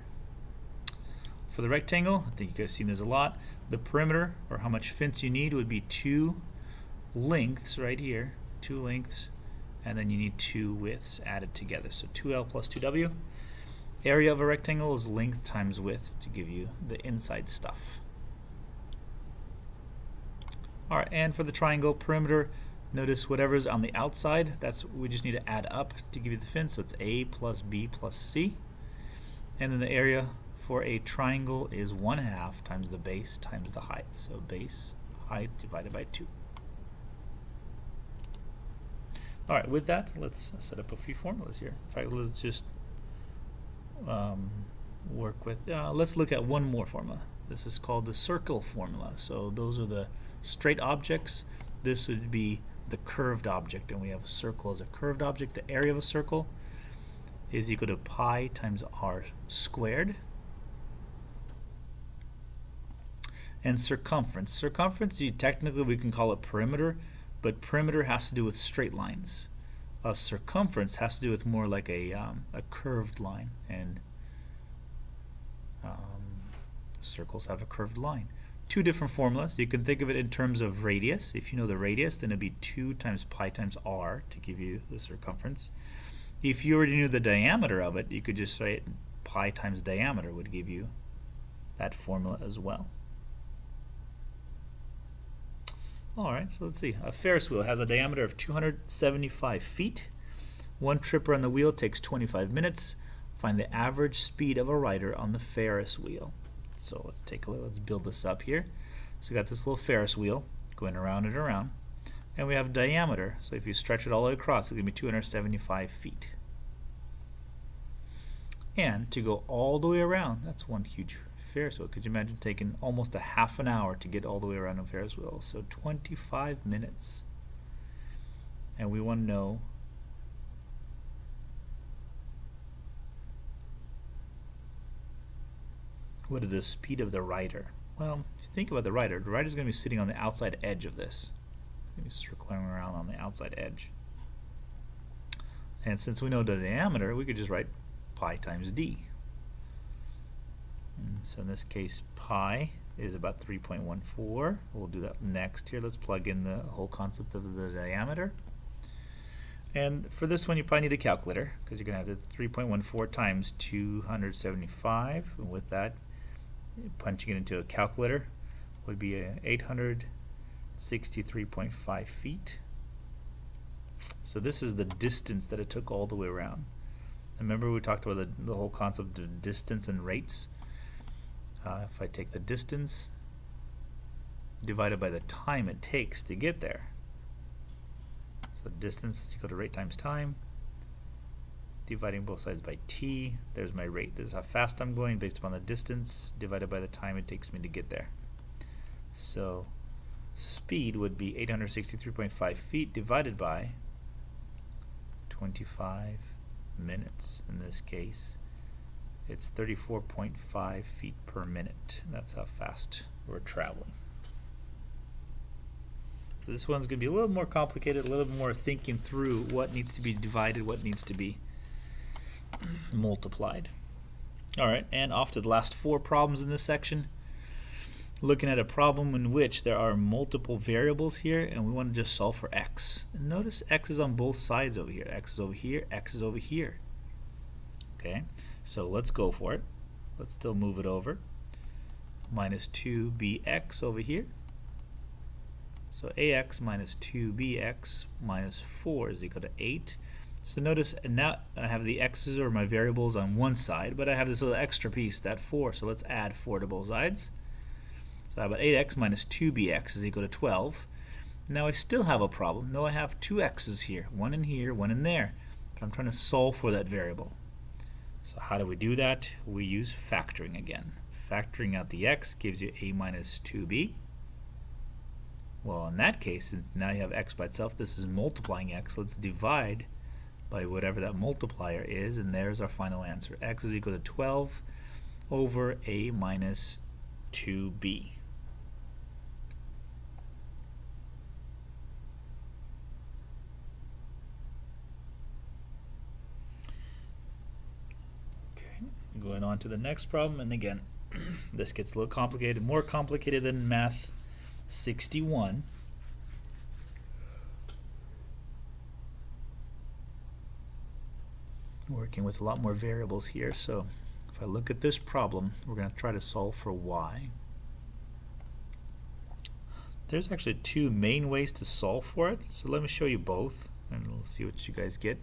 For the rectangle, I think you guys have seen this a lot, the perimeter, or how much fence you need, would be 2 lengths right here, 2 lengths, and then you need 2 widths added together, so 2L plus 2W. Area of a rectangle is length times width to give you the inside stuff. Alright, and for the triangle perimeter, notice whatever's on the outside, we just need to add up to give you the fence, so it's A plus B plus C. And then the area for a triangle is 1/2 times the base times the height, so base height divided by 2. Alright, with that, let's set up a few formulas here. In fact, let's just work with, let's look at one more formula. This is called the circle formula. So those are the straight objects. This would be the curved object, and we have a circle as a curved object. The area of a circle is equal to pi times r squared. And circumference. Circumference, technically we can call it perimeter, but perimeter has to do with straight lines. A circumference has to do with more like a curved line, and circles have a curved line. Two different formulas. You can think of it in terms of radius. If you know the radius, then it'd be 2 times pi times r to give you the circumference. If you already knew the diameter of it, you could just say pi times diameter would give you that formula as well. Alright, so let's see. A Ferris wheel has a diameter of 275 feet. One trip around the wheel takes 25 minutes. Find the average speed of a rider on the Ferris wheel. So let's take a look. Let's build this up here. So we got this little Ferris wheel going around and around. And we have diameter. So if you stretch it all the way across, it's going to be 275 feet. And to go all the way around, that's one huge Ferris wheel. Could you imagine taking almost a half an hour to get all the way around a Ferris wheel? So 25 minutes. And we want to know what is the speed of the rider? Well, if you think about the rider is going to be sitting on the outside edge of this. It's going to be circling around on the outside edge. And since we know the diameter, we could just write pi times d. And so in this case, pi is about 3.14. We'll do that next here. Let's plug in the whole concept of the diameter. And for this one, you probably need a calculator, because you're going to have the 3.14 times 275. And with that, punching it into a calculator would be 863.5 feet. So this is the distance that it took all the way around. Remember we talked about the whole concept of distance and rates. If I take the distance divided by the time it takes to get there. So distance is equal to rate times time. Dividing both sides by t. There's my rate. This is how fast I'm going based upon the distance divided by the time it takes me to get there. So speed would be 863.5 feet divided by 25 minutes. In this case, it's 34.5 feet per minute. That's how fast we're traveling. This one's going to be a little more complicated, a little more thinking through what needs to be divided, what needs to be multiplied. Alright, and off to the last 4 problems in this section. Looking at a problem in which there are multiple variables here, and we want to just solve for x. And notice x is on both sides over here. X is over here, x is over here. Okay, so let's go for it. Let's still move it over. Minus 2bx over here. So ax minus 2bx minus 4 is equal to 8. So notice now I have the x's or my variables on one side, but I have this little extra piece, that 4. So let's add 4 to both sides. So how about 8x minus 2bx is equal to 12. Now I still have a problem. No, I have 2 x's here, one in here, one in there. But I'm trying to solve for that variable. So how do we do that? We use factoring again. Factoring out the x gives you a minus 2b. Well, in that case, since now you have x by itself, this is multiplying x. Let's divide by whatever that multiplier is, and there's our final answer. X is equal to 12 over a minus 2b. Okay, going on to the next problem, and again, this gets a little complicated, more complicated than Math 61. Working with a lot more variables here, so if I look at this problem, we're going to try to solve for y. There's actually 2 main ways to solve for it, so let me show you both and we'll see what you guys get.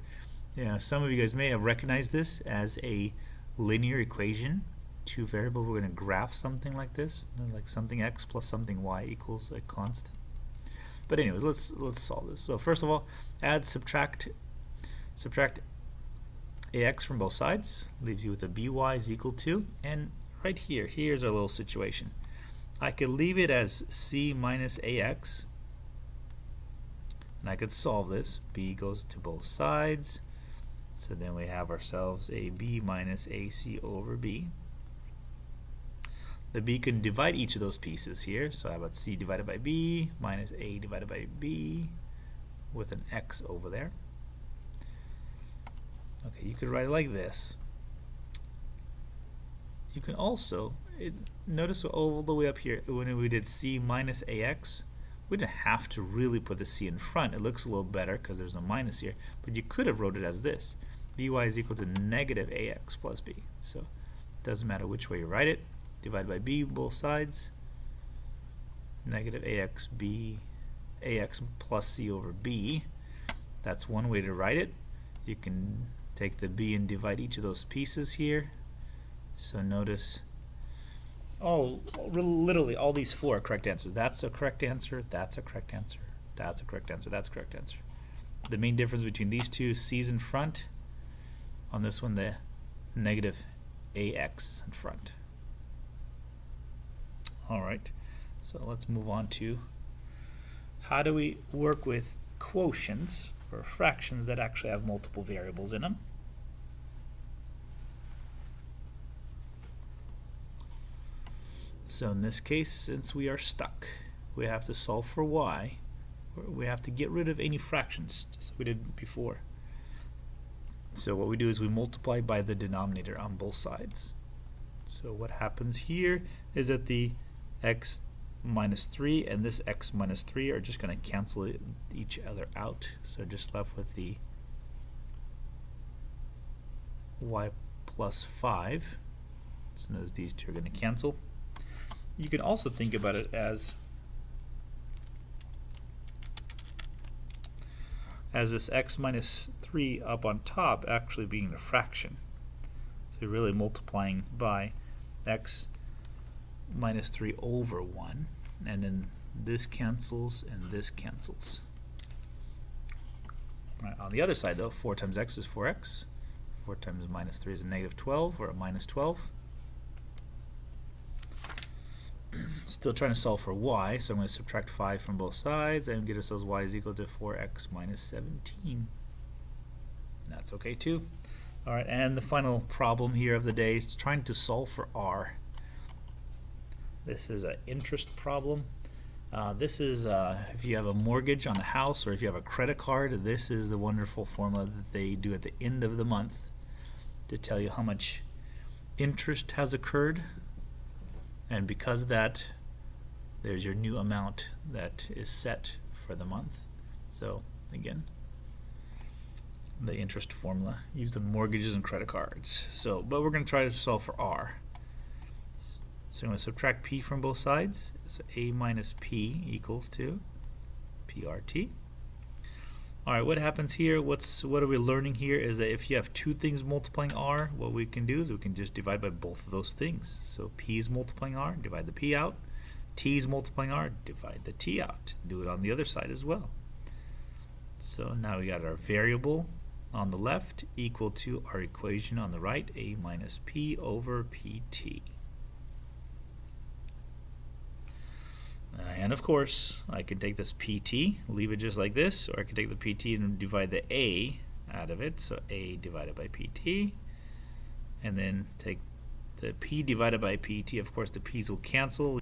Yeah, some of you guys may have recognized this as a linear equation. 2 variables, we're going to graph something like this, like something x plus something y equals a constant. But anyways, let's solve this. So first of all, add, subtract ax from both sides, leaves you with a by is equal to, and right here, here's our little situation. I could leave it as c minus ax, and I could solve this. B goes to both sides, so then we have ourselves a b minus ac over b. The b can divide each of those pieces here, so how about c divided by b minus a divided by b with an x over there. Okay, you could write it like this. You can also, notice all the way up here, when we did c minus ax, we didn't have to really put the c in front. It looks a little better because there's no minus here, but you could have wrote it as this. by is equal to negative ax plus b. So it doesn't matter which way you write it. Divide by b both sides. Negative ax plus c over b. That's one way to write it. You can take the b and divide each of those pieces here. So notice, literally all these four are correct answers. That's a correct answer, that's a correct answer, that's a correct answer, that's a correct answer. The main difference between these two, c's in front. On this one, the negative ax is in front. Alright, so let's move on to how do we work with quotients, or fractions that actually have multiple variables in them. So in this case, since we are stuck, we have to solve for y. We have to get rid of any fractions, just like we did before. So what we do is we multiply by the denominator on both sides. So what happens here is that the x minus 3 and this x minus 3 are just going to cancel each other out. So just left with the y plus 5. So notice these two are going to cancel. You can also think about it as this x minus 3 up on top actually being a fraction. So you're really multiplying by x minus 3 over 1, and then this cancels and this cancels. Right, on the other side though, 4 times x is 4x. 4 times minus 3 is a negative 12, or a minus 12. Still trying to solve for y, so I'm going to subtract 5 from both sides and get ourselves y is equal to 4x minus 17. That's okay too. Alright, and the final problem here of the day is trying to solve for r. This is an interest problem. This is if you have a mortgage on a house or if you have a credit card, this is the wonderful formula that they do at the end of the month to tell you how much interest has occurred. And because of that, there's your new amount that is set for the month. So again, the interest formula used in mortgages and credit cards. So, but we're going to try to solve for r. So I'm going to subtract p from both sides. So a minus p equals to prt. Alright, what happens here, what are we learning here is that if you have two things multiplying r, what we can do is we can just divide by both of those things. So p is multiplying r, divide the p out. T is multiplying r, divide the t out. Do it on the other side as well. So now we got our variable on the left equal to our equation on the right, a minus p over pt. And of course, I can take this pt, leave it just like this, or I can take the pt and divide the a out of it, so a divided by pt, and then take the p divided by pt. Of course, the p's will cancel.